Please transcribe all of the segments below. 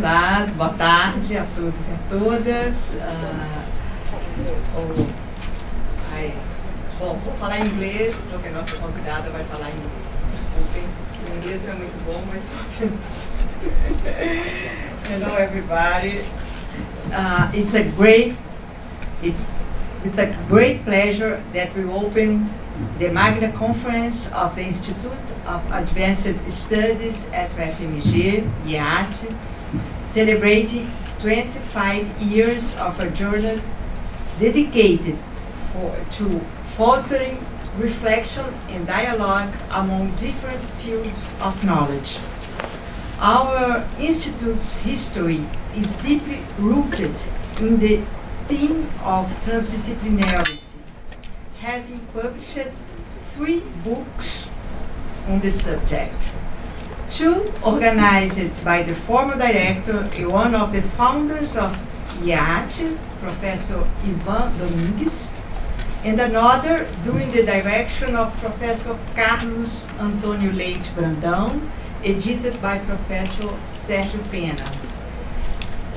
Olá, boa tarde a todos e a todas. Bom, vou falar em inglês, porque a nossa convidada vai falar em inglês. Desculpem, o inglês não é muito bom, mas hello everybody. It's with a great pleasure that we open the Magda Conference of the Institute of Advanced Studies at UFMG, IEAT, celebrating 25 years of a journey dedicated to fostering reflection and dialogue among different fields of knowledge. Our institute's history is deeply rooted in the theme of transdisciplinarity, having published 3 books on the subject. 2 organized by the former director and one of the founders of IEAT, Professor Ivan Domingues, and another during the direction of Professor Carlos Antônio Leite Brandão, edited by Professor Sérgio Pena.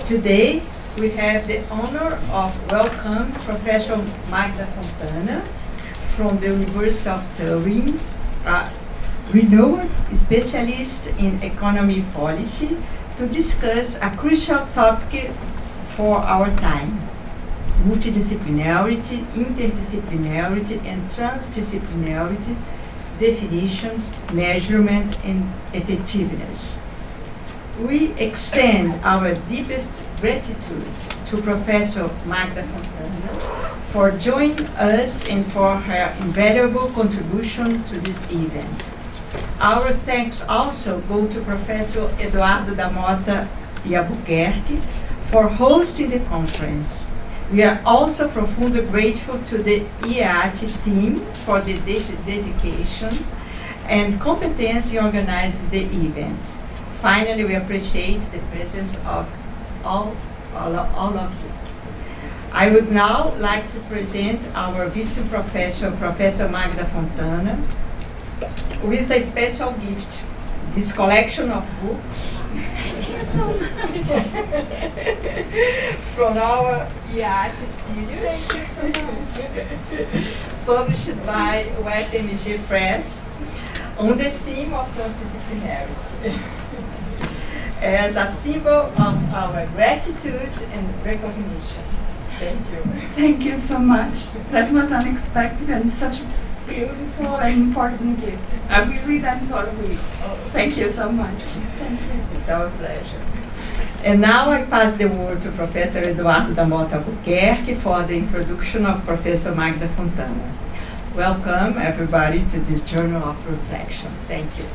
Today, we have the honor of welcoming Professor Magda Fontana from the University of Turim, a renowned specialist in economy policy, to discuss a crucial topic for our time: multidisciplinarity, interdisciplinarity, and transdisciplinarity, definitions, measurement, and effectiveness. We extend our deepest gratitude to Professor Magda Fontana for joining us and for her invaluable contribution to this event. Our thanks also go to Professor Eduardo da Mota e Albuquerque for hosting the conference. We are also profoundly grateful to the IEAT team for the dedication and competence in organizing the event. Finally, we appreciate the presence of all of you. I would now like to present our visiting professor, Professor Magda Fontana, with a special gift, this collection of books from our IEAT series, published by UFMG Press, on the theme of transdisciplinarity, as a symbol of our gratitude and recognition. Thank you. Thank you so much. That was unexpected and such a beautiful and important gift. I will read and for a week. Thank you so much. Thank you. It's our pleasure. And now I pass the word to Professor Eduardo da Mota Albuquerque for the introduction of Professor Magda Fontana. Welcome, everybody, to this journal of reflection. Thank you.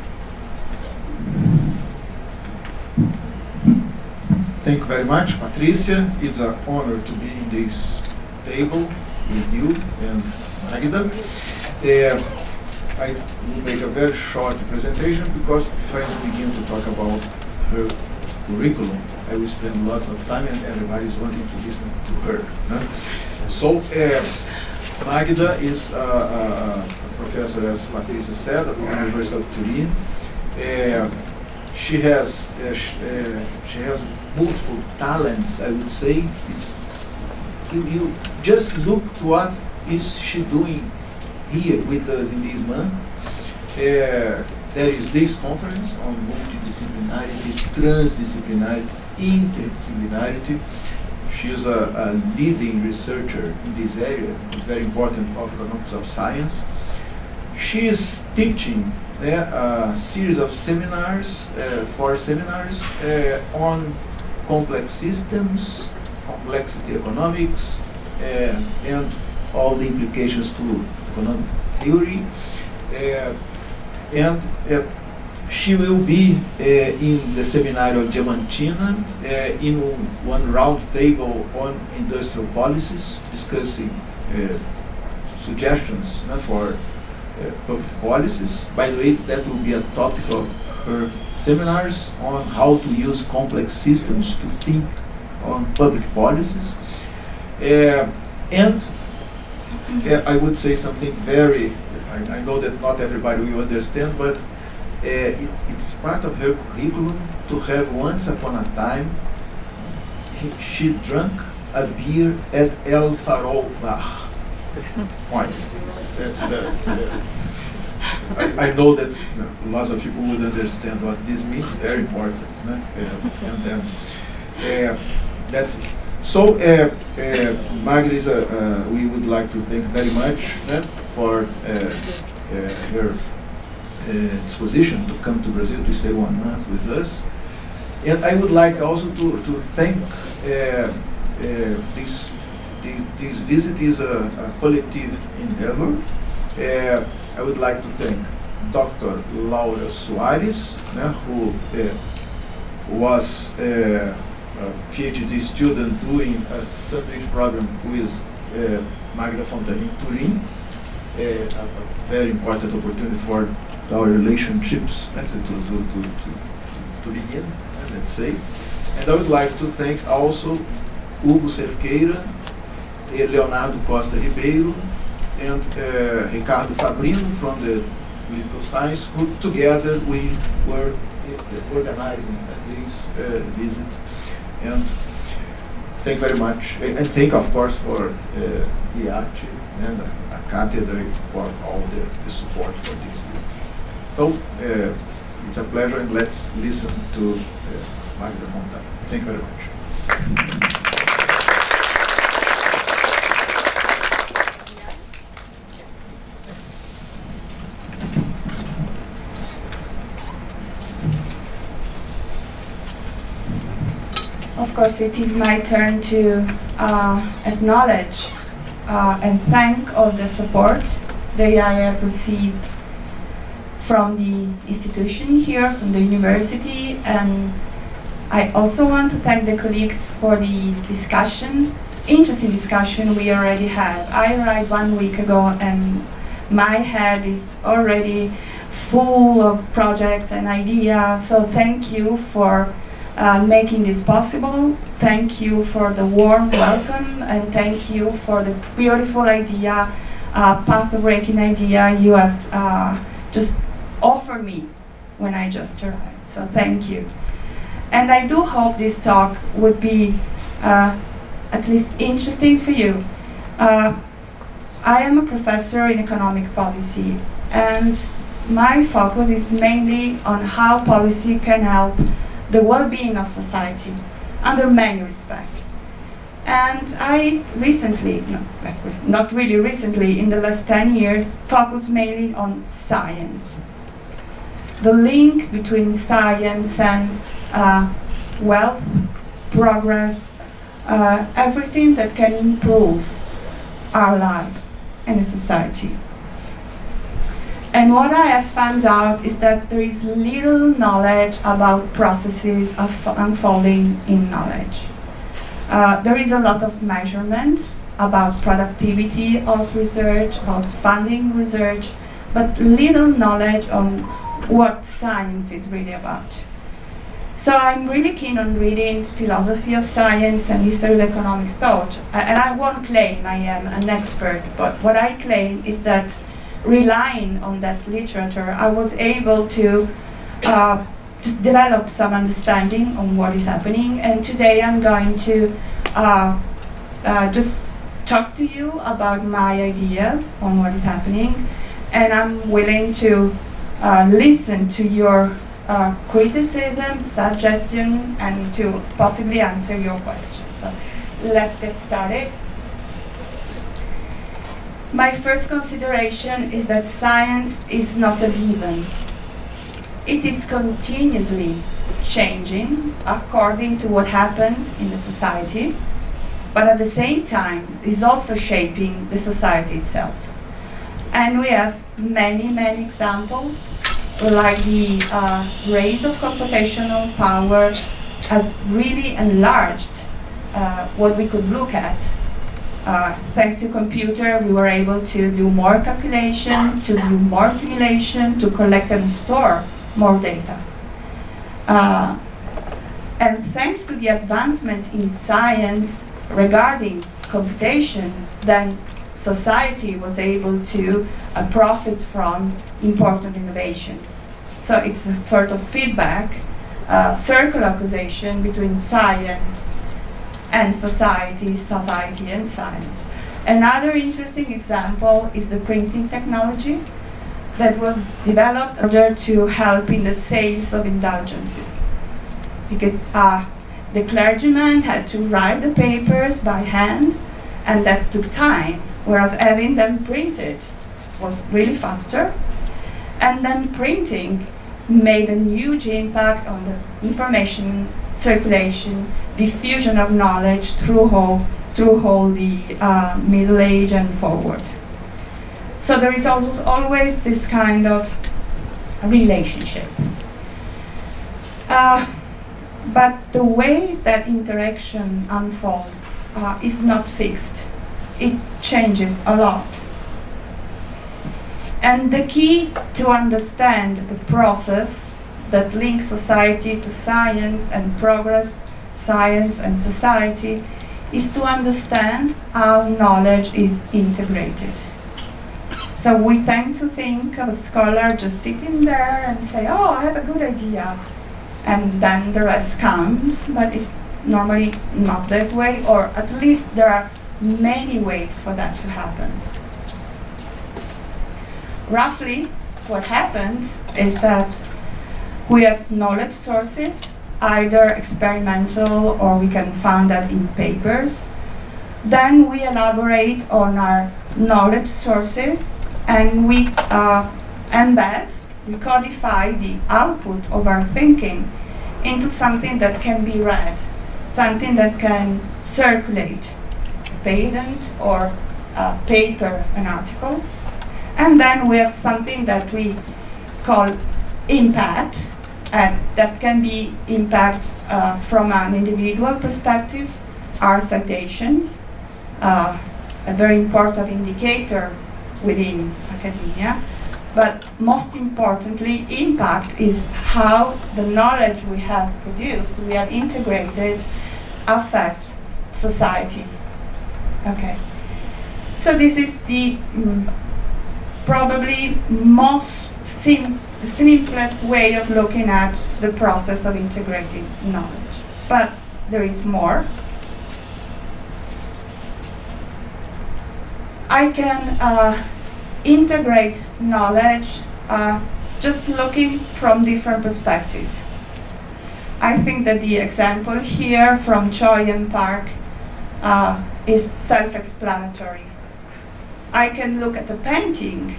Thank you very much, Patrícia. It's an honor to be in this table with you and Magda. I will make a very short presentation because if I begin to talk about her curriculum, I will spend lots of time and everybody's wanting to listen to her. So, Magda is a professor, as Patrícia said, at the University of Turim. She has multiple talents, I would say. You just look to what is she doing here with us in this month. There is this conference on multidisciplinarity, transdisciplinarity, interdisciplinarity. She is a leading researcher in this area, very important of economics of science. She is teaching a series of seminars, 4 seminars on complex systems, complexity economics, and all the implications to economic theory. And she will be in the seminar of Diamantina in one round table on industrial policies, discussing suggestions for public policies. By the way, that will be a topic of her seminars on how to use complex systems to think on public policies. And I would say something very, I know that not everybody will understand, but it's part of her curriculum to have once upon a time she drank a beer at El Farol Bar. Why? That's I know that lots of people would understand what this means. Very important. And then that's it. So Magda is we would like to thank very much for her disposition to come to Brazil to stay 1 month with us. And I would like also to thank this visit is a collective endeavor. I would like to thank Dr. Laura Soares, who was a PhD student doing a sandwich program with Magda Fontana in Turim, a very important opportunity for our relationships to begin, let's say. And I would like to thank also Hugo Cerqueira, Leonardo Costa Ribeiro, and Ricardo Fabrino from the Political Science, who together we were organizing this visit. And thank very much. And thank, of course, for IEAT and CÁTEDRAS for all the support for this visit. So it's a pleasure, and let's listen to Magda Fontana. Thank you very much. Of course, it is my turn to acknowledge and thank all the support that I have received from the institution here, from the university, and I also want to thank the colleagues for the interesting discussion we already had. I arrived 1 week ago and my head is already full of projects and ideas, so thank you for making this possible. Thank you for the warm welcome, and thank you for the beautiful idea, path-breaking idea you have just offered me when I just arrived. So thank you. And I do hope this talk would be at least interesting for you. I am a professor in economic policy, and my focus is mainly on how policy can help the well-being of society under many respects. And I recently, not really recently, in the last 10 years, focused mainly on science. The link between science and wealth, progress, everything that can improve our life in a society. And what I have found out is that there is little knowledge about processes of unfolding in knowledge. There is a lot of measurement about productivity of research, about funding research, but little knowledge on what science is really about. So I'm really keen on reading philosophy of science and history of economic thought. And I won't claim I am an expert, but what I claim is that relying on that literature, I was able to just develop some understanding on what is happening. And today I'm going to just talk to you about my ideas on what is happening. And I'm willing to listen to your criticism, suggestion, and to possibly answer your questions. So let's get started. My first consideration is that science is not a given. It is continuously changing according to what happens in the society, but at the same time is also shaping the society itself. And we have many, many examples, like the rise of computational power has really enlarged what we could look at. Thanks to computer, we were able to do more calculation, to do more simulation, to collect and store more data. And thanks to the advancement in science regarding computation, then society was able to profit from important innovation. So it's a sort of feedback, circular causation between science and society, society and science. Another interesting example is the printing technology that was developed in order to help in the sales of indulgences. Because the clergyman had to write the papers by hand, and that took time, whereas having them printed was really faster. And then printing made a huge impact on the information circulation, diffusion of knowledge through all the Middle Age and forward. So there is always this kind of relationship. But the way that interaction unfolds is not fixed. It changes a lot. And the key to understand the process that links society to science and progress, science and society, is to understand how knowledge is integrated. So we tend to think of a scholar just sitting there and say, oh, I have a good idea, and then the rest comes, but it's normally not that way, or at least there are many ways for that to happen. Roughly, what happens is that we have knowledge sources, either experimental or we can find that in papers. Then we elaborate on our knowledge sources and we embed, we codify the output of our thinking into something that can be read, something that can circulate, a patent or a paper, an article. And then we have something that we call impact, and that can be impact from an individual perspective, our citations, a very important indicator within academia. But most importantly, impact is how the knowledge we have produced, we have integrated, affects society. Okay. So this is the probably most simplest way of looking at the process of integrating knowledge. But there is more. I can integrate knowledge just looking from different perspectives. I think that the example here from Choi and Park is self-explanatory. I can look at a painting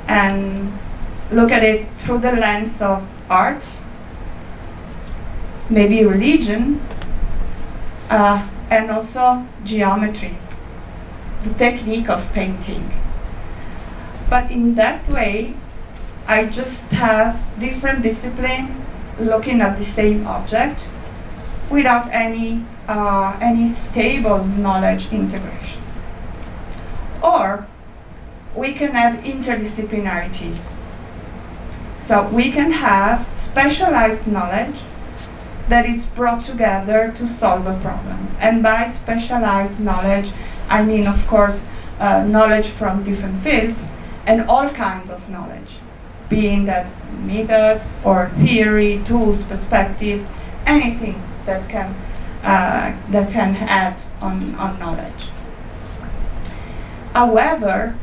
and look at it through the lens of art, maybe religion, and also geometry, the technique of painting. But in that way, I just have different disciplines looking at the same object without any stable knowledge integration. Or we can have interdisciplinarity. So we can have specialized knowledge that is brought together to solve a problem. And by specialized knowledge, I mean, of course, knowledge from different fields and all kinds of knowledge, being that methods or theory, tools, perspective, anything that can add on knowledge. However,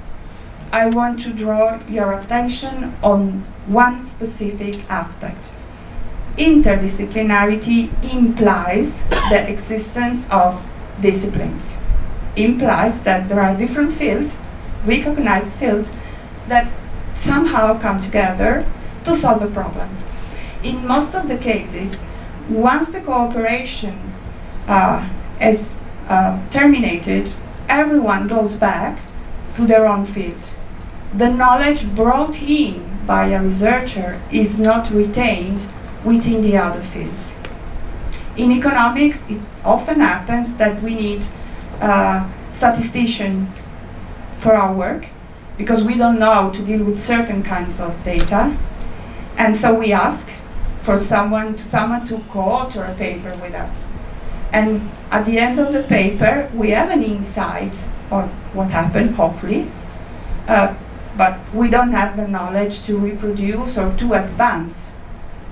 I want to draw your attention on one specific aspect. Interdisciplinarity implies the existence of disciplines. Implies that there are different fields, recognized fields, that somehow come together to solve a problem. In most of the cases, once the cooperation is terminated, everyone goes back to their own field. The knowledge brought in by a researcher is not retained within the other fields. In economics, it often happens that we need statistician for our work because we don't know how to deal with certain kinds of data, and so we ask for someone to co-author a paper with us. And at the end of the paper, we have an insight on what happened, hopefully, but we don't have the knowledge to reproduce or to advance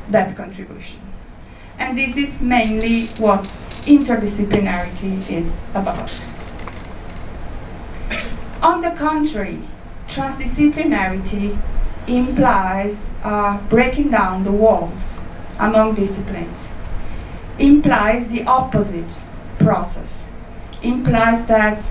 that contribution. And this is mainly what interdisciplinarity is about. On the contrary, transdisciplinarity implies breaking down the walls among disciplines, implies the opposite process, implies that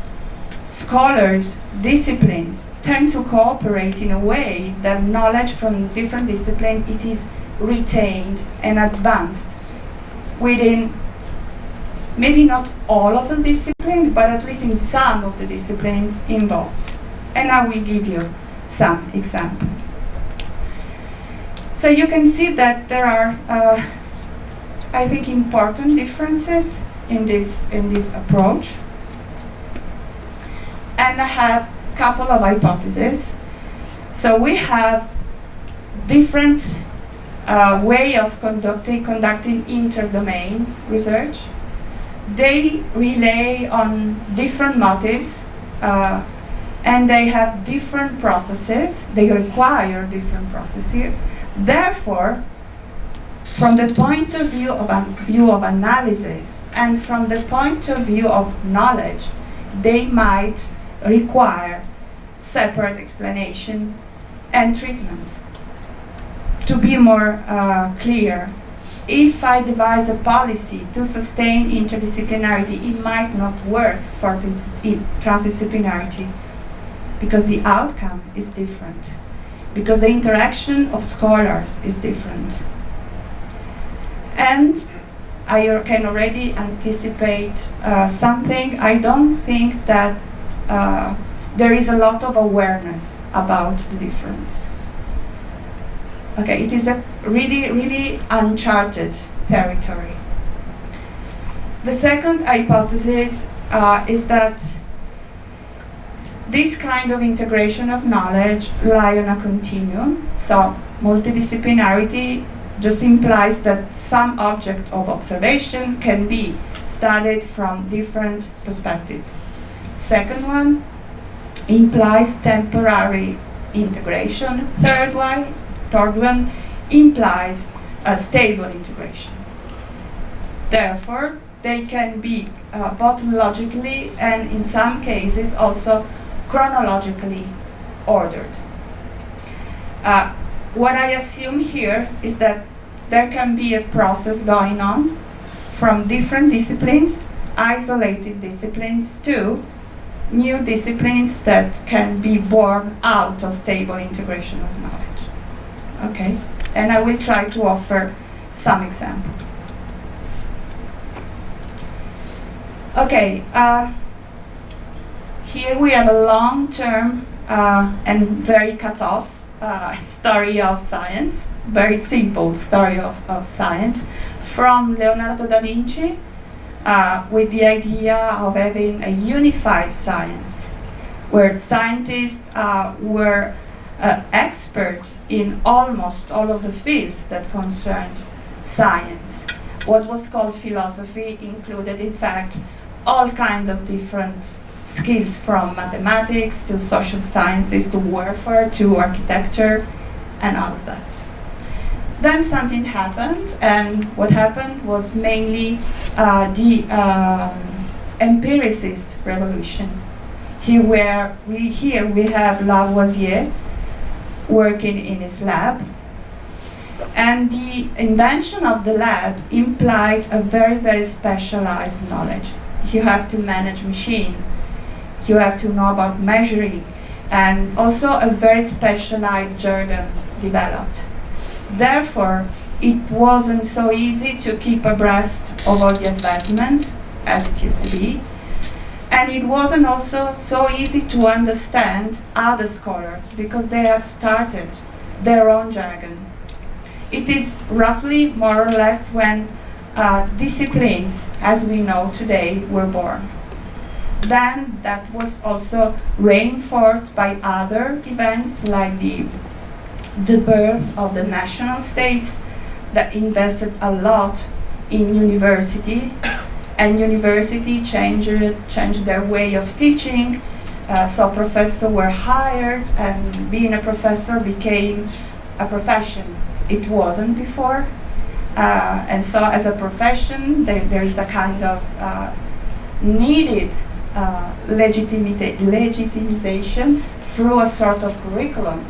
scholars, disciplines, tend to cooperate in a way that knowledge from different disciplines, it is retained and advanced within maybe not all of the disciplines, but at least in some of the disciplines involved. And I will give you some examples. So you can see that there are, I think, important differences in this approach. And I have a couple of hypotheses. So we have different way of conducting interdomain research. They rely on different motives, and they have different processes. They require different processes. Therefore, from the point of view of analysis and from the point of view of knowledge, they might require separate explanation and treatments. To be more clear, if I devise a policy to sustain interdisciplinarity, it might not work for the transdisciplinarity because the outcome is different, because the interaction of scholars is different. And I can already anticipate something. I don't think that there is a lot of awareness about the difference. Okay, it is a really, really uncharted territory. The second hypothesis is that this kind of integration of knowledge lie on a continuum. So multidisciplinarity just implies that some object of observation can be studied from different perspectives. Second one implies temporary integration. Third one implies a stable integration. Therefore, they can be both logically and in some cases also chronologically ordered. What I assume here is that there can be a process going on from different disciplines, isolated disciplines, to new disciplines that can be born out of stable integration of knowledge. Okay, and I will try to offer some examples. Okay, here we have a long-term and very cut-off story of science, very simple story of science, from Leonardo da Vinci, with the idea of having a unified science, where scientists were experts in almost all of the fields that concerned science. What was called philosophy included, in fact, all kinds of different skills, from mathematics to social sciences to warfare to architecture and all of that. Then something happened, and what happened was mainly the empiricist revolution. Here we have Lavoisier working in his lab, and the invention of the lab implied a very, very specialized knowledge. You have to manage machine, you have to know about measuring, and also a very specialized jargon developed. Therefore, it wasn't so easy to keep abreast of all the advancement as it used to be. And it wasn't also so easy to understand other scholars because they have started their own jargon. It is roughly more or less when disciplines, as we know today, were born. Then that was also reinforced by other events like the birth of the national states that invested a lot in university, and university changed their way of teaching. So professors were hired, and being a professor became a profession. It wasn't before. And so as a profession, there is a kind of needed legitimization through a sort of curriculum.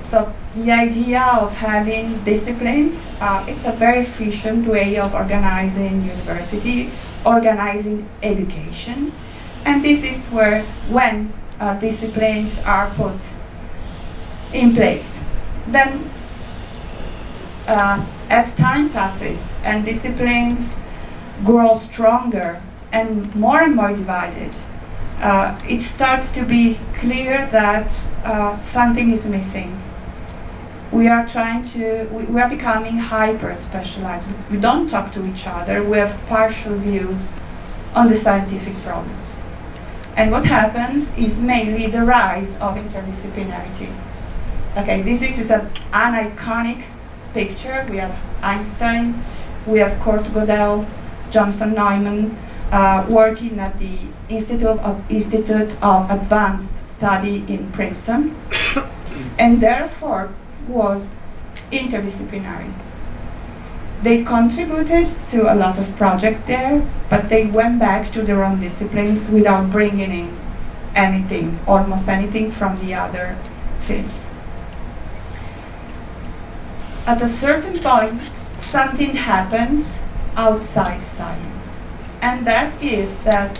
So the idea of having disciplines, it's a very efficient way of organizing university, organizing education. And this is where, when disciplines are put in place, then as time passes and disciplines grow stronger and more divided, it starts to be clear that something is missing. We are we are becoming hyper-specialized. We don't talk to each other. We have partial views on the scientific problems. And what happens is mainly the rise of interdisciplinarity. Okay, this is an iconic picture. We have Einstein, we have Kurt Gödel, Jonathan Neumann, working at the Institute of Advanced Study in Princeton, and therefore was interdisciplinary. They contributed to a lot of projects there, but they went back to their own disciplines without bringing in anything, almost anything from the other fields. At a certain point, something happens outside science, and that is that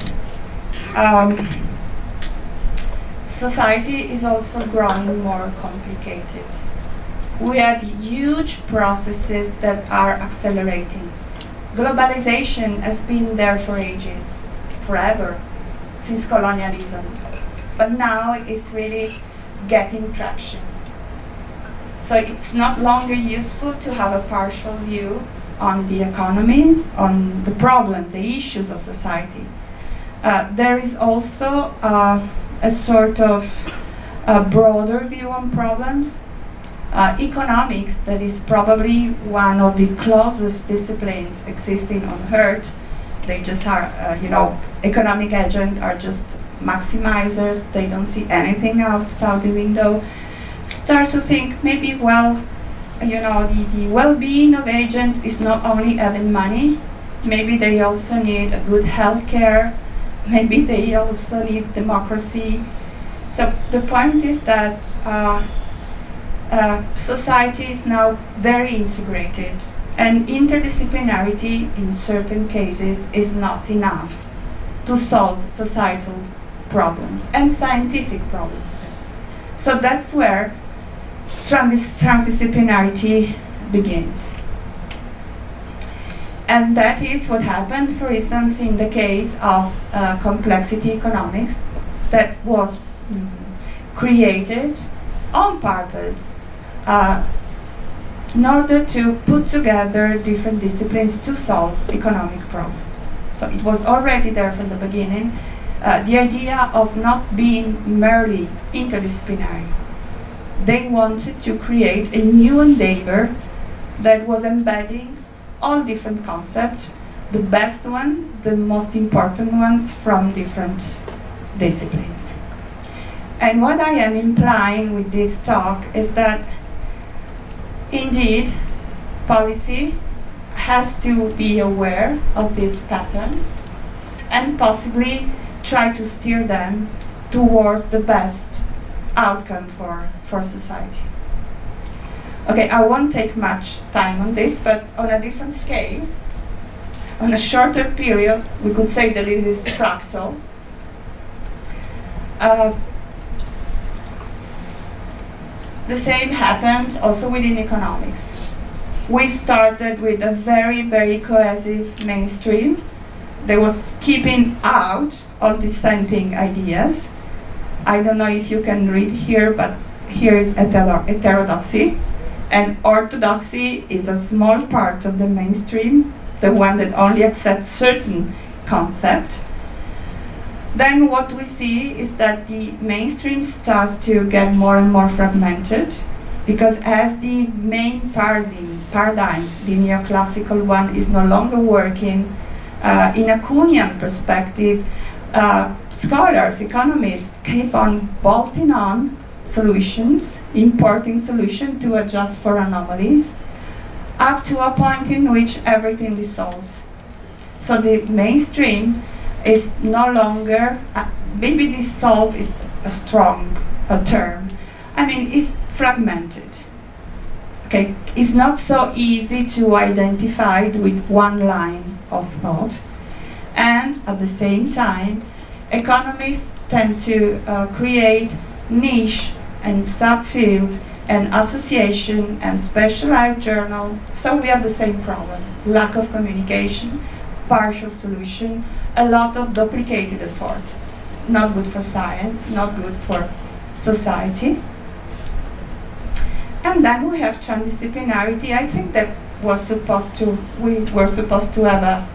society is also growing more complicated. We have huge processes that are accelerating. Globalization has been there for ages, forever, since colonialism, but now it's really getting traction. So it's not longer useful to have a partial view on the economies, on the problem, the issues of society. There is also a sort of broader view on problems. Economics, that is probably one of the closest disciplines existing on Earth. They just are, economic agents are just maximizers. They don't see anything outside the window. Start to think maybe, the well-being of agents is not only having money. Maybe they also need a good health care. Maybe they also need democracy. So the point is that society is now very integrated, and interdisciplinarity in certain cases is not enough to solve societal problems and scientific problems too. So that's where transdisciplinarity begins. And that is what happened, for instance, in the case of complexity economics, that was created on purpose in order to put together different disciplines to solve economic problems. So it was already there from the beginning, the idea of not being merely interdisciplinary. They wanted to create a new endeavor that was embedding all different concepts, the best one, the most important ones from different disciplines. And what I am implying with this talk is that indeed policy has to be aware of these patterns and possibly try to steer them towards the best outcome for society. Okay, I won't take much time on this, but on a different scale, on a shorter period, we could say that it is fractal. The same happened also within economics. We started with a very, very cohesive mainstream that was keeping out all dissenting ideas. I don't know if you can read here, but here is heterodoxy. And orthodoxy is a small part of the mainstream, the one that only accepts certain concepts. Then what we see is that the mainstream starts to get more and more fragmented, because as the main paradigm, the neoclassical one, is no longer working, in a Kuhnian perspective, scholars, economists keep on bolting on solutions, importing solutions to adjust for anomalies. up to a point in which everything dissolves. So the mainstream is no longer, maybe dissolve is a strong term. I mean, it's fragmented. Okay, it's not so easy to identify with one line of thought. And at the same time, economists tend to create niche and subfield and association and specialized journal. So we have the same problem: lack of communication, partial solution, a lot of duplicated effort. Not good for science, not good for society. And then we have transdisciplinarity. I think that we were supposed to have a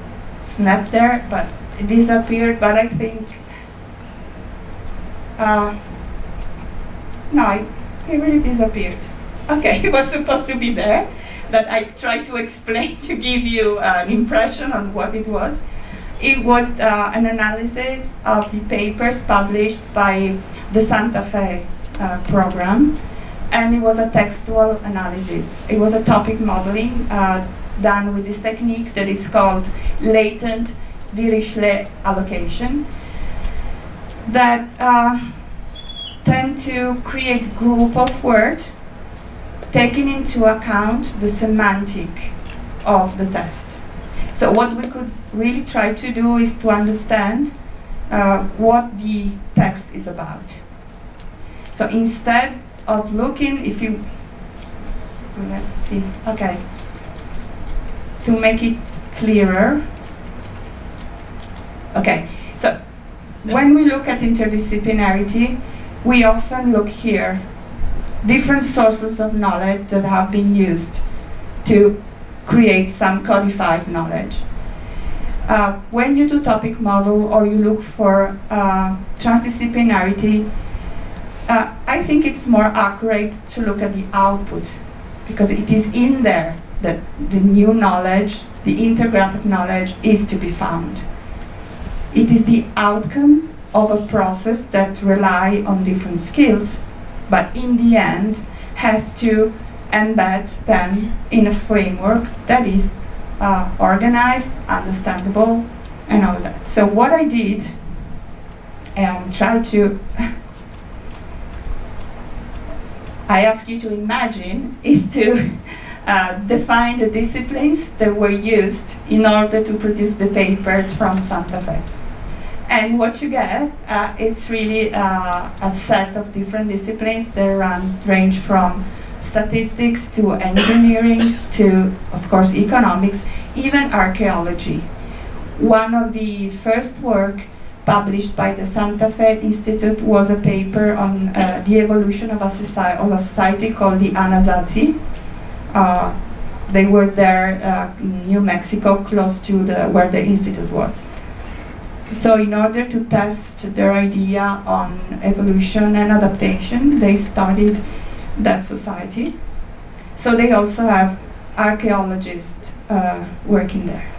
snap there, but it disappeared. But I think, no, it really disappeared. Okay, it was supposed to be there, but I tried to explain to give you an impression on what it was. It was an analysis of the papers published by the Santa Fe program, and it was a textual analysis. It was a topic modeling done with this technique that is called latent Dirichlet allocation, that tend to create group of words taking into account the semantic of the test. So what we could really try to do is to understand what the text is about. So instead of looking, if you, let's see, okay, to make it clearer. Okay, so when we look at interdisciplinarity, we often look here, different sources of knowledge that have been used to create some codified knowledge. When you do topic model or you look for transdisciplinarity, I think it's more accurate to look at the output, because it is in there that the new knowledge, the integrated knowledge is to be found. It is the outcome of a process that rely on different skills, but in the end has to embed them in a framework that is organized, understandable, and all that. So what I did, and try to, I ask you to imagine, is to define the disciplines that were used in order to produce the papers from Santa Fe. And what you get is really a set of different disciplines that range from statistics to engineering to, of course, economics, even archaeology. One of the first work published by the Santa Fe Institute was a paper on the evolution of a society called the Anasazi. They were there in New Mexico, close to where the institute was. So in order to test their idea on evolution and adaptation, they studied that society. So they also have archaeologists working there.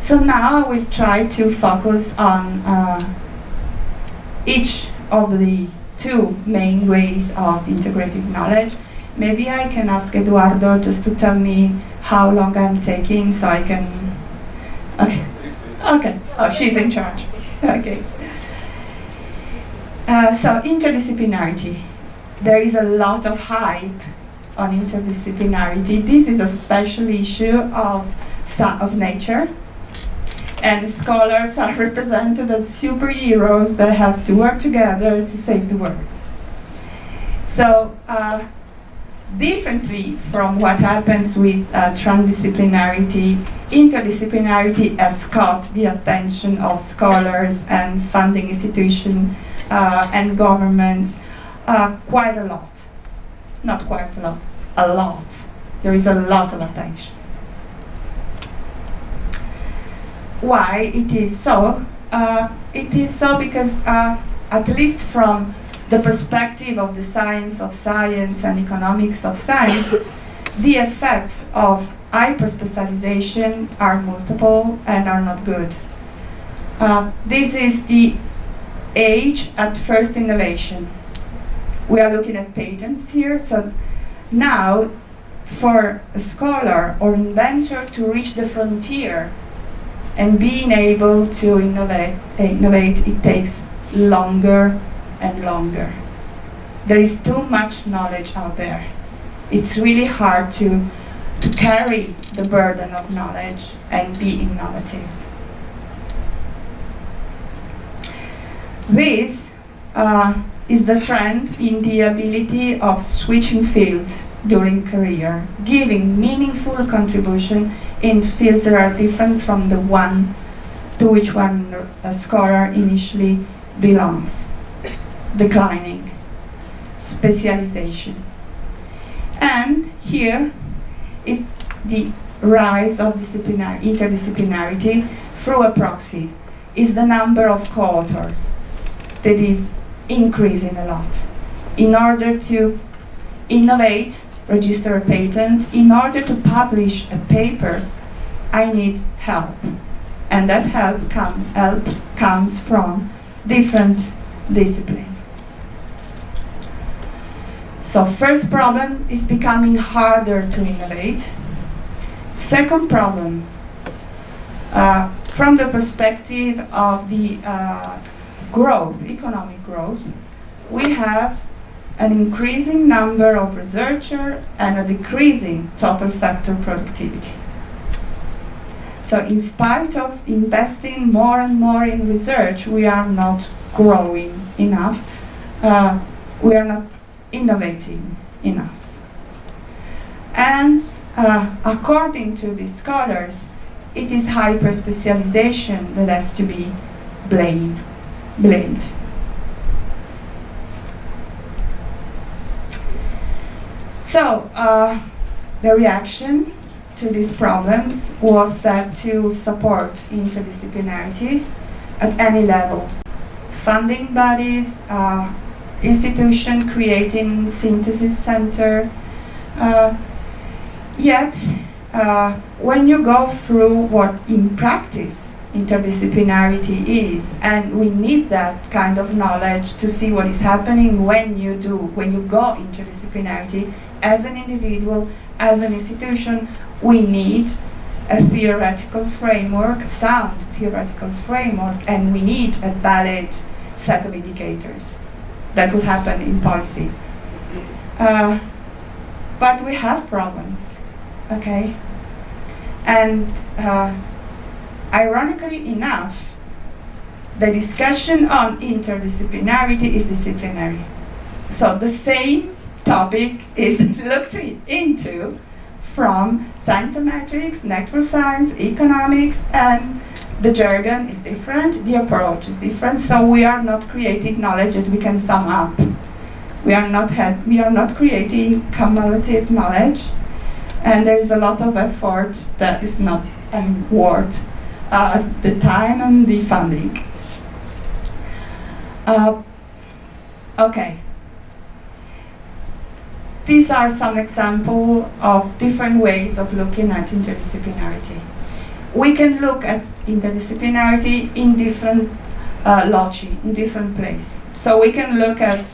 So now I will try to focus on each of the two main ways of integrating knowledge. Maybe I can ask Eduardo just to tell me how long I'm taking so I can... Okay. Okay. Oh, she's in charge. Okay. So interdisciplinarity. There is a lot of hype on interdisciplinarity. This is a special issue of nature, and scholars are represented as superheroes that have to work together to save the world. So differently from what happens with transdisciplinarity, interdisciplinarity has caught the attention of scholars and funding institutions and governments quite a lot. Not quite a lot, a lot. There is a lot of attention. Why it is so? It is so because, at least from the perspective of the science of science and economics of science, the effects of hyper-specialization are multiple and are not good. This is the age at first innovation. We are looking at patents here, so Now, for a scholar or inventor to reach the frontier and being able to innovate, it takes longer and longer. There is too much knowledge out there. It's really hard to carry the burden of knowledge and be innovative. This is the trend in the ability of switching field during career, giving meaningful contribution in fields that are different from the one to which one a scholar initially belongs. Declining, specialization. And here is the rise of interdisciplinarity through a proxy, is the number of co-authors that is increasing a lot. In order to innovate, register a patent, in order to publish a paper, I need help. And that help comes from different disciplines. So first problem is becoming harder to innovate. Second problem, from the perspective of the growth, economic growth, we have an increasing number of researchers and a decreasing total factor productivity. So in spite of investing more and more in research, we are not growing enough. We are not innovating enough. And according to the scholars, it is hyper-specialization that has to be blamed. So the reaction to these problems was that to support interdisciplinarity at any level, funding bodies, institution creating synthesis center, yet when you go through what in practice interdisciplinarity is, and we need that kind of knowledge to see what is happening when you go interdisciplinarity as an individual, as an institution, we need a theoretical framework, a sound theoretical framework, and we need a valid set of indicators. That will happen in policy. But we have problems, okay? And ironically enough, the discussion on interdisciplinarity is disciplinary. So the same topic is looked into from scientometrics, natural science, economics, and the jargon is different, the approach is different, so we are not creating knowledge that we can sum up. We are not creating cumulative knowledge, and there is a lot of effort that is not worth the time and the funding. Okay. These are some examples of different ways of looking at interdisciplinarity. We can look at interdisciplinarity in different loci, in different places. So we can look at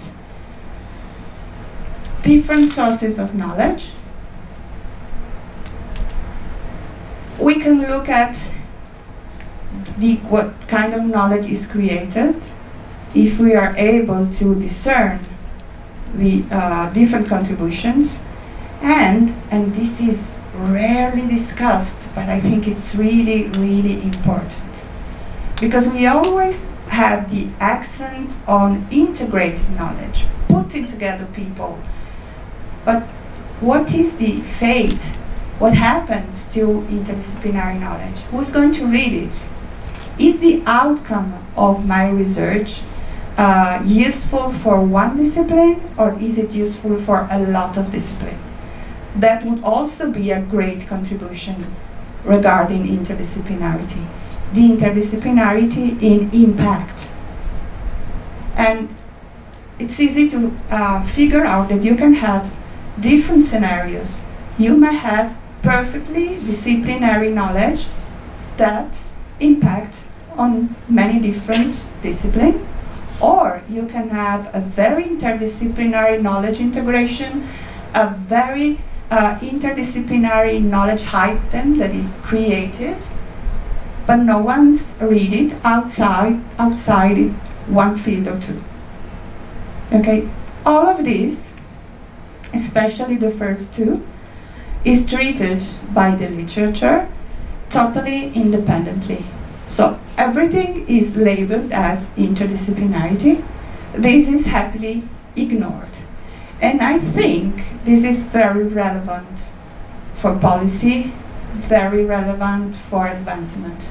different sources of knowledge. We can look at what kind of knowledge is created, if we are able to discern the different contributions, and this is rarely discussed, but I think it's really, really important. Because we always have the accent on integrated knowledge, putting together people. But what is the fate? What happens to interdisciplinary knowledge? Who's going to read it? Is the outcome of my research useful for one discipline, or is it useful for a lot of disciplines? That would also be a great contribution regarding interdisciplinarity. The interdisciplinarity in impact. And it's easy to figure out that you can have different scenarios. You may have perfectly disciplinary knowledge that impact on many different disciplines, or you can have a very interdisciplinary knowledge integration a very interdisciplinary knowledge item that is created, but no one's read it outside it, one field or two. Okay, all of this, especially the first two, is treated by the literature totally independently. So everything is labeled as interdisciplinarity. This is happily ignored. And I think this is very relevant for policy, very relevant for advancement.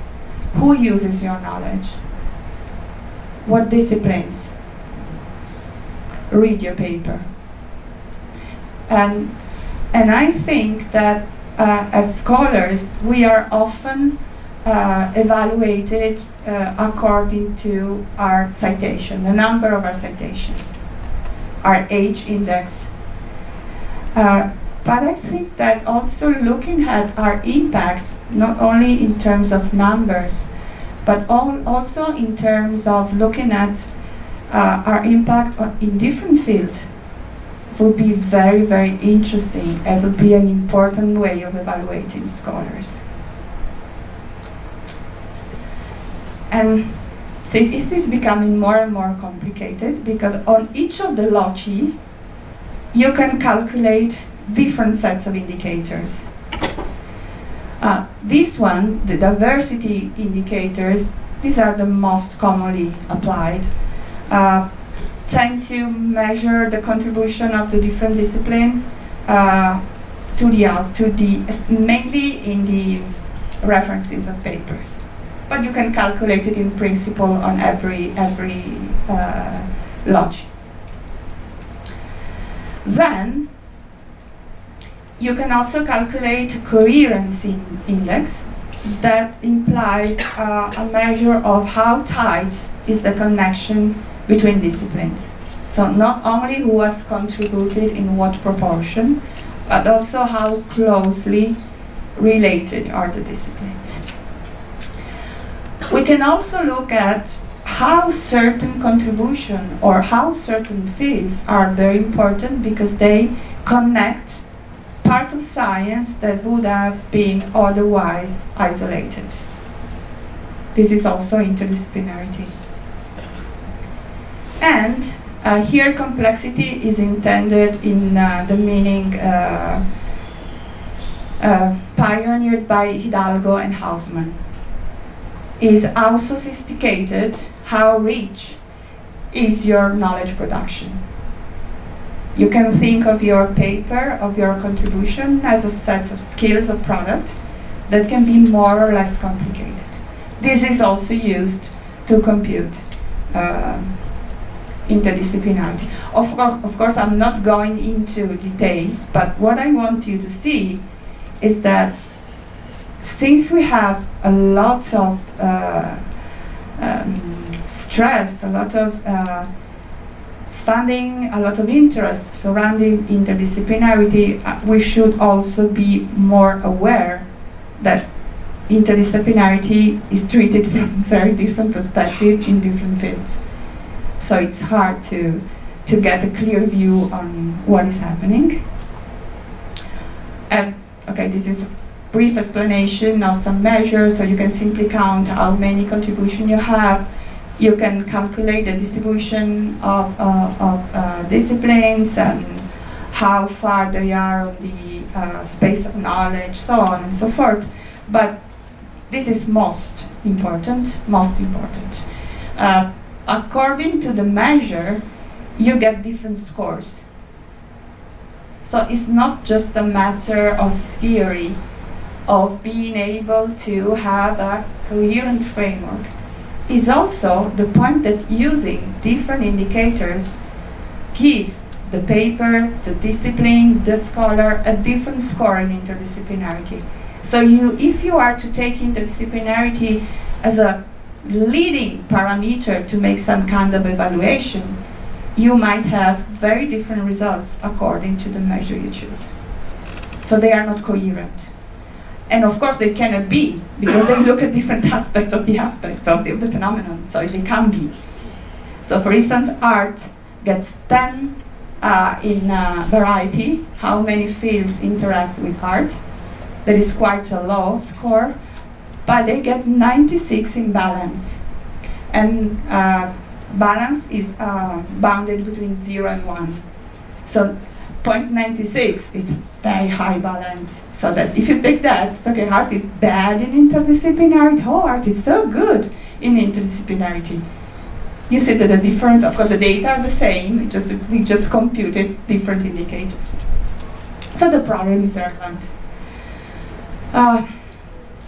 Who uses your knowledge? What disciplines? Read your paper. And I think that as scholars, we are often evaluated according to our citation, the number of our citation, our age index. But I think that also looking at our impact, not only in terms of numbers, but also in terms of looking at our impact in different fields, would be very, very interesting and would be an important way of evaluating scholars. And so it is becoming more and more complicated because on each of the loci, you can calculate different sets of indicators. This one, the diversity indicators, these are the most commonly applied, tend to measure the contribution of the different discipline mainly in the references of papers. But you can calculate it in principle on every lodge. Then you can also calculate coherence index that implies a measure of how tight is the connection between disciplines. So not only who has contributed in what proportion, but also how closely related are the disciplines. We can also look at how certain contribution or how certain fields are very important because they connect part of science that would have been otherwise isolated. This is also interdisciplinarity. And here complexity is intended in the meaning pioneered by Hidalgo and Hausmann. Is how sophisticated, how rich is your knowledge production. You can think of your paper, of your contribution as a set of skills of product that can be more or less complicated. This is also used to compute interdisciplinarity. Of course, I'm not going into details, but what I want you to see is that since we have a lot of stress, a lot of funding, a lot of interest surrounding interdisciplinarity, we should also be more aware that interdisciplinarity is treated from very different perspectives in different fields. So it's hard to get a clear view on what is happening. Okay, this is a brief explanation of some measures, so you can simply count how many contributions you have. You can calculate the distribution of disciplines and how far they are on the space of knowledge, so on and so forth. But this is most important. According to the measure, you get different scores. So it's not just a matter of theory, of being able to have a coherent framework. It's also the point that using different indicators gives the paper, the discipline, the scholar a different score in interdisciplinarity. So if you are to take interdisciplinarity as a leading parameter to make some kind of evaluation, you might have very different results according to the measure you choose. So they are not coherent. And of course they cannot be, because they look at different aspects of the phenomenon, so they can be. So for instance, art gets 10 in variety, how many fields interact with art. That is quite a low score, but they get 96 in balance. And balance is bounded between 0 and 1. So 0.96 is very high balance. So that if you take that, okay, art is bad in interdisciplinarity, oh, art is so good in interdisciplinarity. You see that the difference, of course, the data are the same, we just computed different indicators. So the problem is relevant.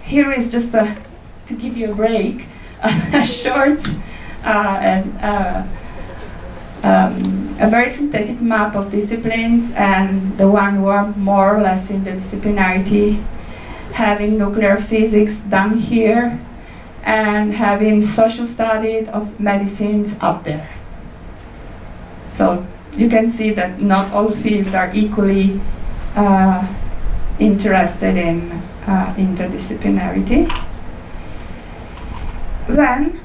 Here is just to give you a break, a short a very synthetic map of disciplines, and the one who are more or less in the disciplinarity, having nuclear physics down here, and having social studies of medicines up there. So you can see that not all fields are equally interested in interdisciplinarity. Then,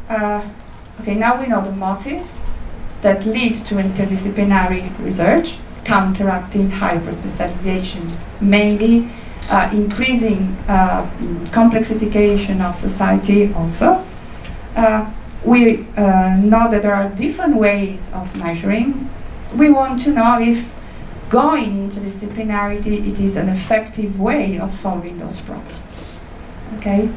okay, now we know the motive that leads to interdisciplinary research, counteracting hyperspecialization, mainly increasing complexification of society also. We know that there are different ways of measuring. We want to know if going into disciplinarity, it is an effective way of solving those problems. Okay?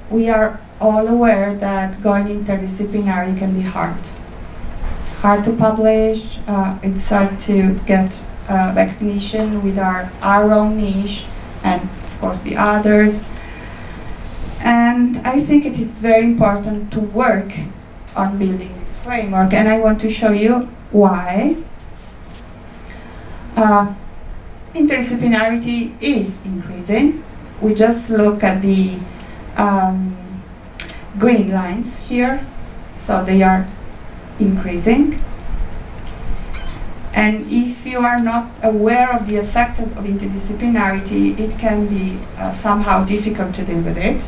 We are all aware that going interdisciplinary can be hard. It's hard to publish, it's hard to get recognition with our own niche and of course the others. And I think it is very important to work on building this framework, and I want to show you why. Interdisciplinarity is increasing. We just look at the green lines here, so they are increasing. And if you are not aware of the effect of interdisciplinarity, it can be somehow difficult to deal with it.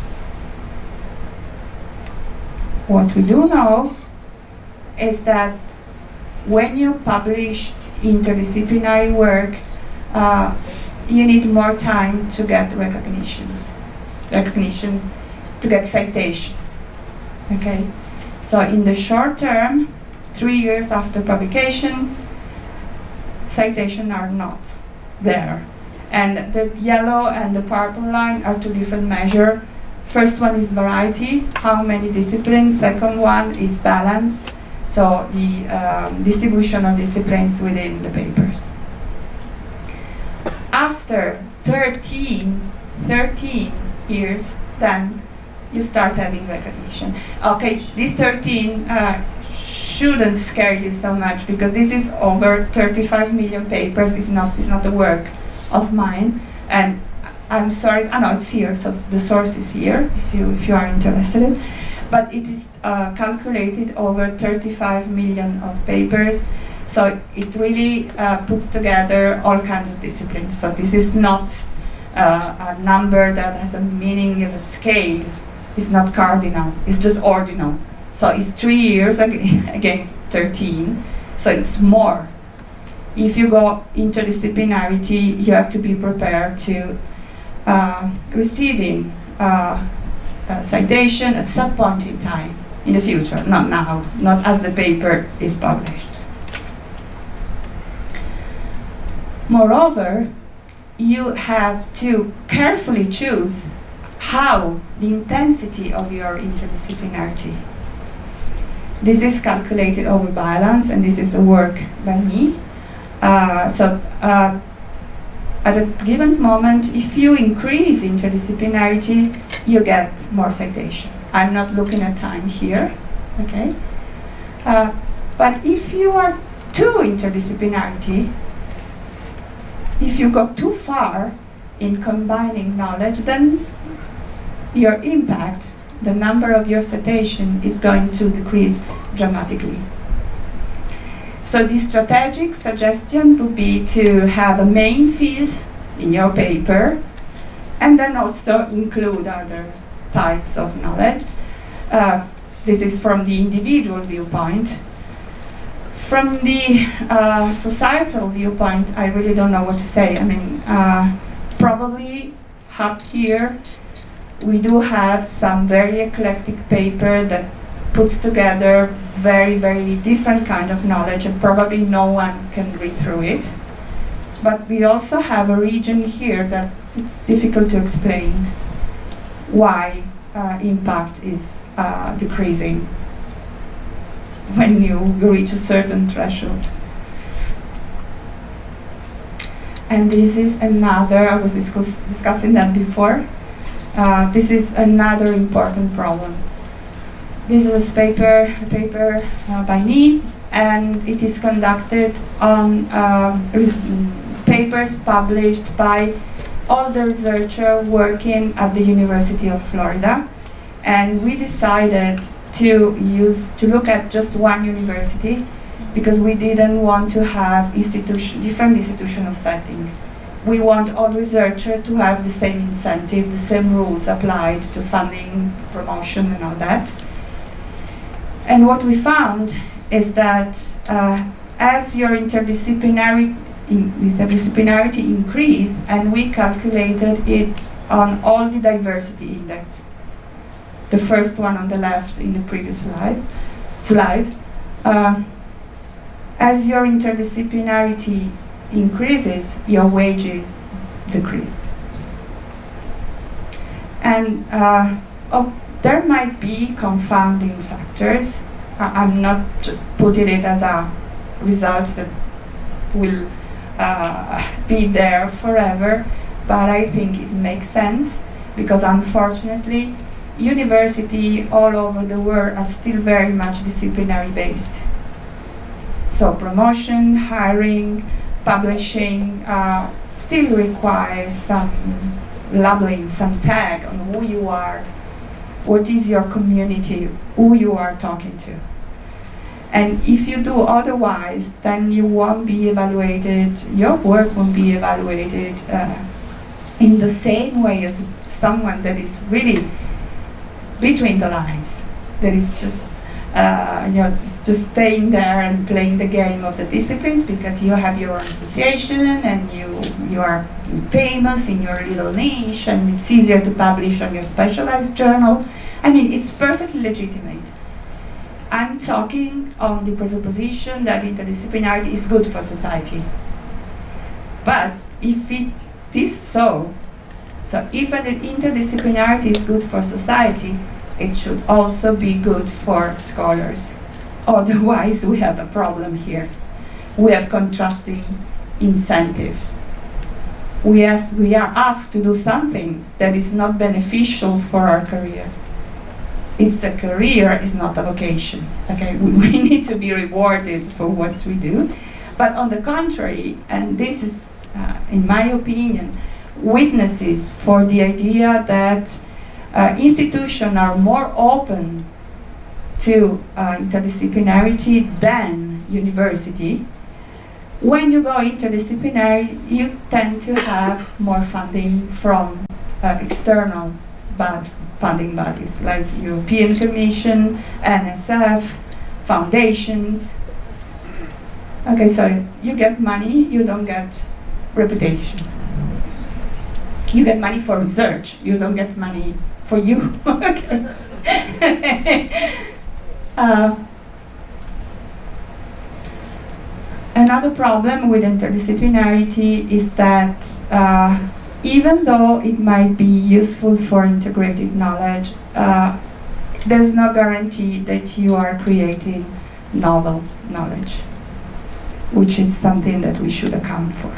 What we do know is that when you publish interdisciplinary work, you need more time to get recognition, to get citation. Okay, so in the short term, 3 years after publication, citations are not there. And the yellow and the purple line are two different measures. First one is variety, how many disciplines. Second one is balance, so the distribution of disciplines within the papers. After 13 years, then you start having recognition. Okay, this 13 shouldn't scare you so much, because this is over 35 million papers. It's not the work of mine, and I'm sorry. No, it's here. So the source is here if you are interested. But it is calculated over 35 million of papers. So it really puts together all kinds of disciplines. So this is not a number that has a meaning as a scale. It's not cardinal. It's just ordinal. So it's 3 years against 13. So it's more. If you go interdisciplinarity, you have to be prepared to receiving citation at some point in time in the future, not now, not as the paper is published. Moreover, you have to carefully choose how the intensity of your interdisciplinarity. This is calculated over balance, and this is a work by me. At a given moment, if you increase interdisciplinarity, you get more citation. I'm not looking at time here, okay? But if you are too interdisciplinarity, if you go too far in combining knowledge, then your impact, the number of your citation, is going to decrease dramatically. So the strategic suggestion would be to have a main field in your paper and then also include other types of knowledge. This is from the individual viewpoint. From the societal viewpoint, I really don't know what to say. I mean, probably up here, we do have some very eclectic paper that puts together very, very different kind of knowledge, and probably no one can read through it. But we also have a region here that it's difficult to explain why impact is decreasing when you reach a certain threshold. And this is another, I was discussing that before, this is another important problem. This is a paper by me, and it is conducted on papers published by all the researchers working at the University of Florida. And we decided to look at just one university because we didn't want to have different institutional setting. We want all researchers to have the same incentive, the same rules applied to funding, promotion, and all that. And what we found is that as your interdisciplinarity increased, and we calculated it on all the diversity index, the first one on the left in the previous slide, as your interdisciplinarity increases, your wages decrease. And there might be confounding factors. I'm not just putting it as a result that will be there forever, but I think it makes sense because unfortunately university all over the world are still very much disciplinary based. So promotion, hiring, publishing still requires some labeling, some tag on who you are, what is your community, who you are talking to. And if you do otherwise, then you won't be evaluated, your work won't be evaluated in the same way as someone that is really between the lines, that is just just staying there and playing the game of the disciplines because you have your own association and you are famous in your little niche and it's easier to publish on your specialized journal. I mean, it's perfectly legitimate. I'm talking on the presupposition that interdisciplinarity is good for society. But if it is so if interdisciplinarity is good for society, it should also be good for scholars. Otherwise, we have a problem here. We have contrasting incentive. We are asked to do something that is not beneficial for our career. It's a career, it's not a vocation. Okay, we need to be rewarded for what we do. But on the contrary, and this is, in my opinion, witnesses for the idea that institutions are more open to interdisciplinarity than university. When you go interdisciplinary, you tend to have more funding from external funding bodies like European Commission, NSF, foundations. Okay, so you get money, you don't get reputation. You get money for research, you don't get money for you. Okay. Another problem with interdisciplinarity is that even though it might be useful for integrated knowledge, there's no guarantee that you are creating novel knowledge, which is something that we should account for.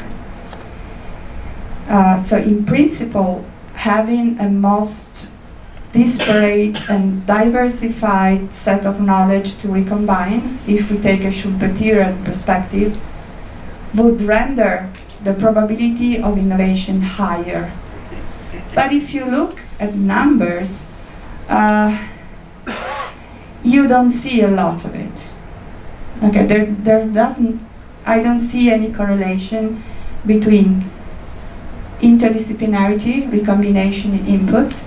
So in principle, having a most disparate and diversified set of knowledge to recombine, if we take a Schumpeterian perspective, would render the probability of innovation higher. But if you look at numbers, you don't see a lot of it. Okay, I don't see any correlation between interdisciplinarity, recombination in inputs,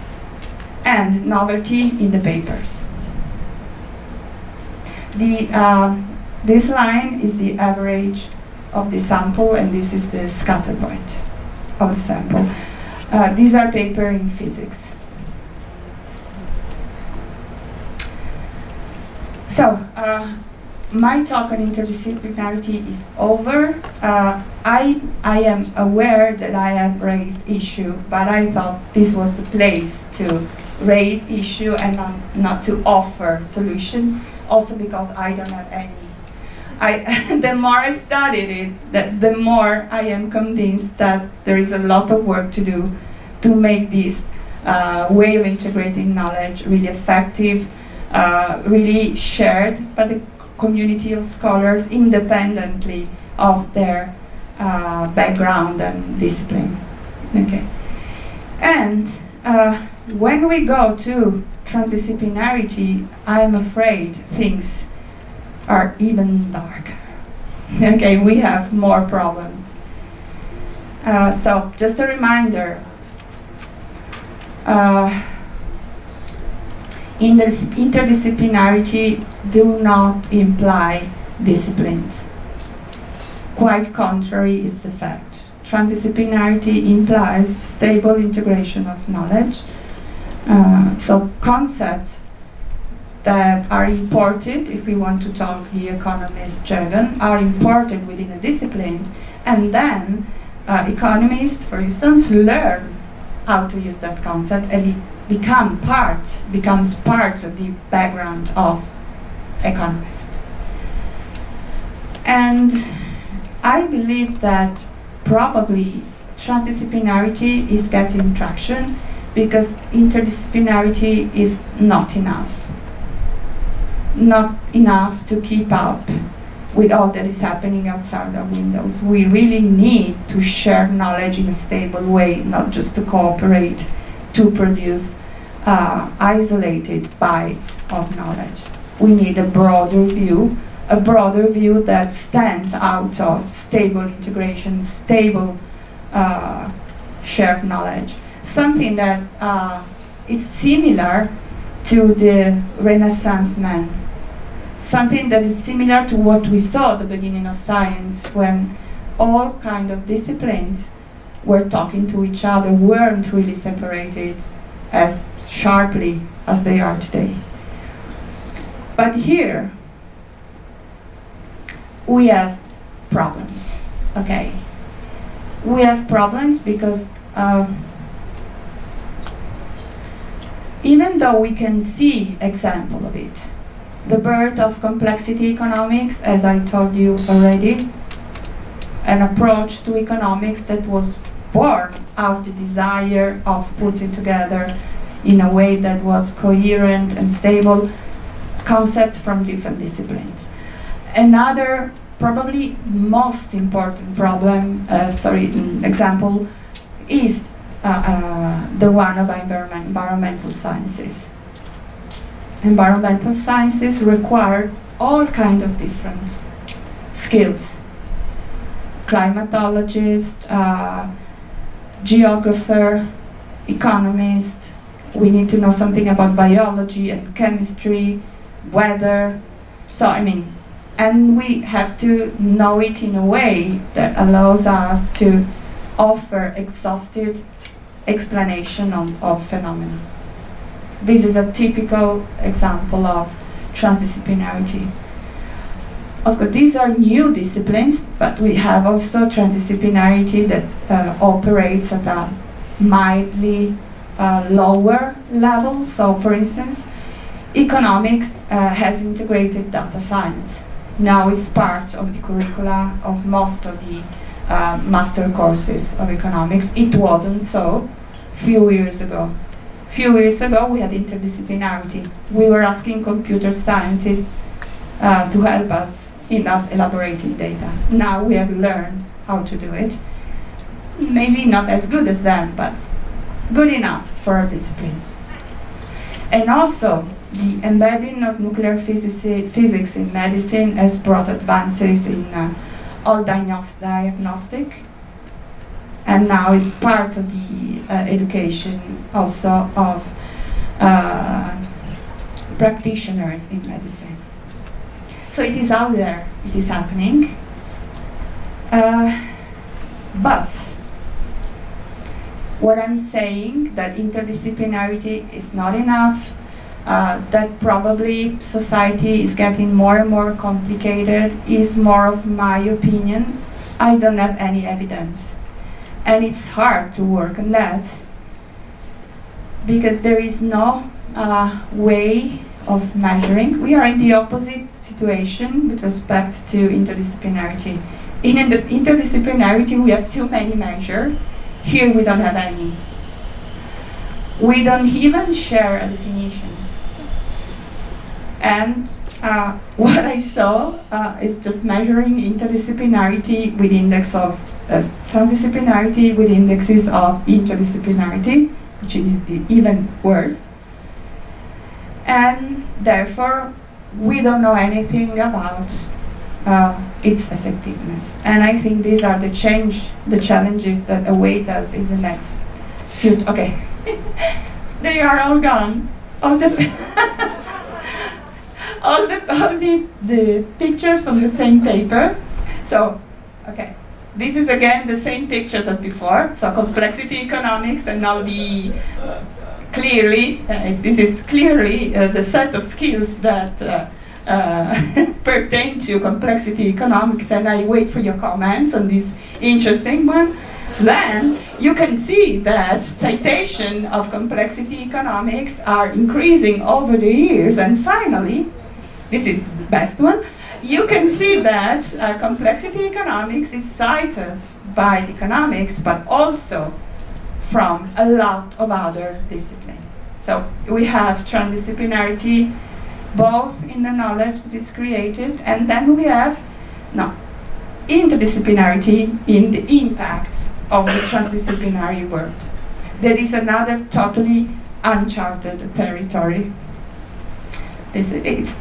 and novelty in the papers. This line is the average of the sample, and this is the scatter point of the sample. These are papers in physics. So, my talk on interdisciplinarity is over. I am aware that I have raised issue, but I thought this was the place to raise issue and not to offer solution. Also because I don't have any. The more I studied it, the more I am convinced that there is a lot of work to do to make this way of integrating knowledge really effective, really shared by the community of scholars independently of their background and discipline. Okay. And when we go to transdisciplinarity, I am afraid things are even darker. Okay, we have more problems. So just a reminder, interdisciplinarity do not imply disciplines. Quite contrary is the fact. Transdisciplinarity implies stable integration of knowledge. So concepts that are imported, if we want to talk the economist jargon, are imported within a discipline, and then economists, for instance, learn how to use that concept, and it becomes part of the background of economists. And I believe that probably transdisciplinarity is getting traction because interdisciplinarity is not enough. Not enough to keep up with all that is happening outside our windows. We really need to share knowledge in a stable way, not just to cooperate to produce isolated bites of knowledge. We need a broader view that stands out of stable integration, stable shared knowledge. Something that is similar to the Renaissance man. Something that is similar to what we saw at the beginning of science, when all kind of disciplines were talking to each other, weren't really separated as sharply as they are today. But here, we have problems, okay? We have problems because even though we can see example of it, the birth of complexity economics, as I told you already, an approach to economics that was born out of the desire of putting together in a way that was coherent and stable concept from different disciplines. Another probably most important example is the one of environmental sciences. Environmental sciences require all kinds of different skills. Climatologist, geographer, economist. We need to know something about biology and chemistry, weather. So, and we have to know it in a way that allows us to offer exhaustive explanation of phenomena. This is a typical example of transdisciplinarity. Of course, these are new disciplines, but we have also transdisciplinarity that operates at a mildly lower level. So, for instance, economics has integrated data science. Now it's part of the curricula of most of the master courses of economics. It wasn't so a few years ago. A few years ago, we had interdisciplinarity. We were asking computer scientists to help us in elaborating data. Now we have learned how to do it. Maybe not as good as them, but good enough for our discipline. And also, the embedding of nuclear physics in medicine has brought advances in all diagnostic and now is part of the education also of practitioners in medicine. So it is out there, it is happening. But what I'm saying, that interdisciplinarity is not enough, that probably society is getting more and more complicated, is more of my opinion. I don't have any evidence. And it's hard to work on that because there is no way of measuring. We are in the opposite situation with respect to interdisciplinarity. In interdisciplinarity, we have too many measures. Here we don't have any. We don't even share a definition. And what I saw is just measuring interdisciplinarity with index of transdisciplinarity with indexes of interdisciplinarity, which is even worse. And therefore, we don't know anything about its effectiveness. And I think these are the challenges that await us in the next few. Okay, they are all gone. All the all the pictures from the same paper. So, okay, this is again the same pictures as before. So complexity economics, and now the clearly this is clearly the set of skills that pertain to complexity economics, and I wait for your comments on this interesting one. Then you can see that citation of complexity economics are increasing over the years, and finally, this is the best one, you can see that complexity economics is cited by economics, but also from a lot of other disciplines. So we have transdisciplinarity both in the knowledge that is created, and then we have interdisciplinarity in the impact of the transdisciplinary world. There is another totally uncharted territory. It's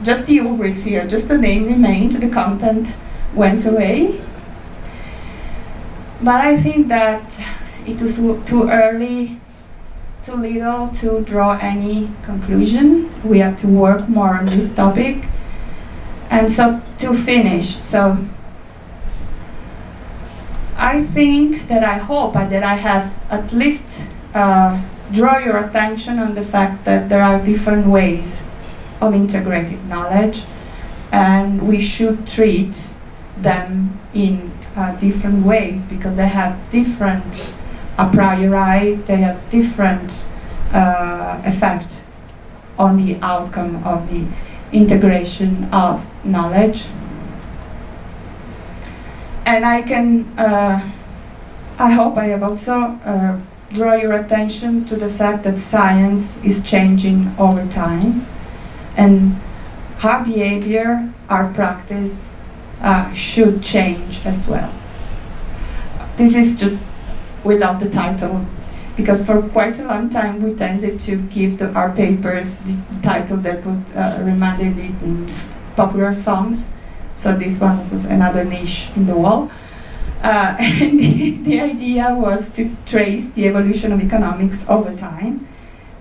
just the hubris here, just the name remained, the content went away. But I think that it was too early, too little to draw any conclusion. We have to work more on this topic. And so to finish, so I think that I hope that I have at least draw your attention on the fact that there are different ways of integrated knowledge, and we should treat them in different ways because they have different a priori, they have different effect on the outcome of the integration of knowledge. And I can, I hope I have also draw your attention to the fact that science is changing over time, and our behavior, our practice should change as well. This is just, we love the title, because for quite a long time we tended to give our papers the title that was remanded in popular songs. So this one was another niche in the wall. And the idea was to trace the evolution of economics over time,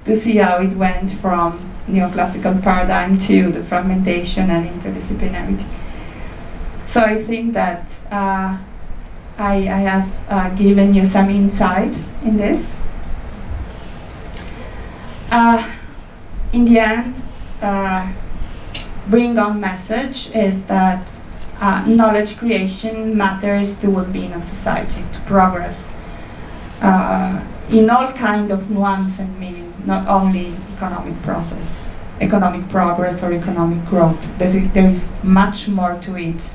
to see how it went from neoclassical paradigm to the fragmentation and interdisciplinarity. So I think that I have given you some insight in this. In the end, bring on message is that knowledge creation matters to well-being of society, to progress, in all kind of nuance and meaning, not only economic process, economic progress or economic growth. There is much more to it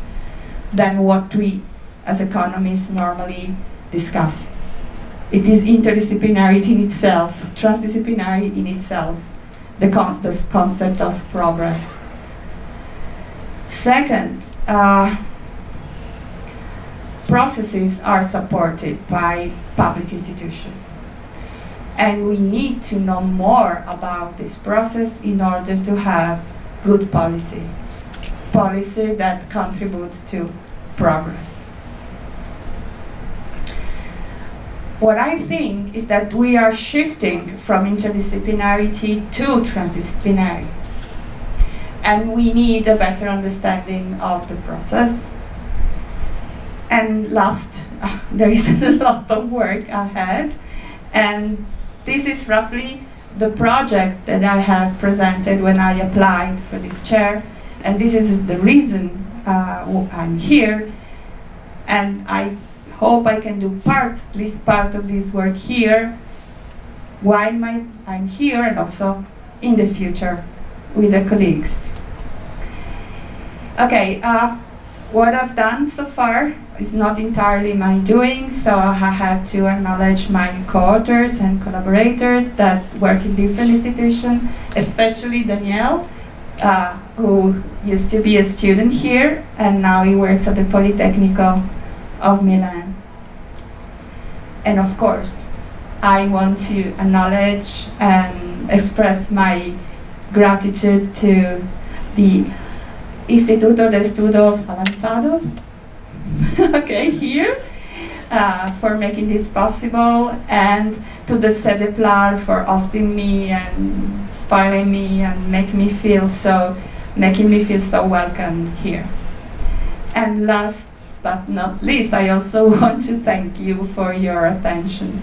than what we as economists normally discuss. It is interdisciplinarity in itself, transdisciplinary in itself, the concept of progress. Second, processes are supported by public institutions. And we need to know more about this process in order to have good policy that contributes to progress. what I think is that we are shifting from interdisciplinarity to transdisciplinarity. And we need a better understanding of the process. And last, there is a lot of work ahead. And this is roughly the project that I have presented when I applied for this chair. And this is the reason I'm here. And I hope I can do at least part of this work here while I'm here, and also in the future with the colleagues. Okay, what I've done so far is not entirely my doing, so I have to acknowledge my co-authors and collaborators that work in different institutions, especially Danielle, who used to be a student here, and now he works at the Politecnico of Milan. And of course, I want to acknowledge and express my gratitude to the Instituto de Estudos Avanzados, okay, here, for making this possible, and to the CEDEPLAR for hosting me and spoiling me and making me feel so welcome here. And last but not least, I also want to thank you for your attention.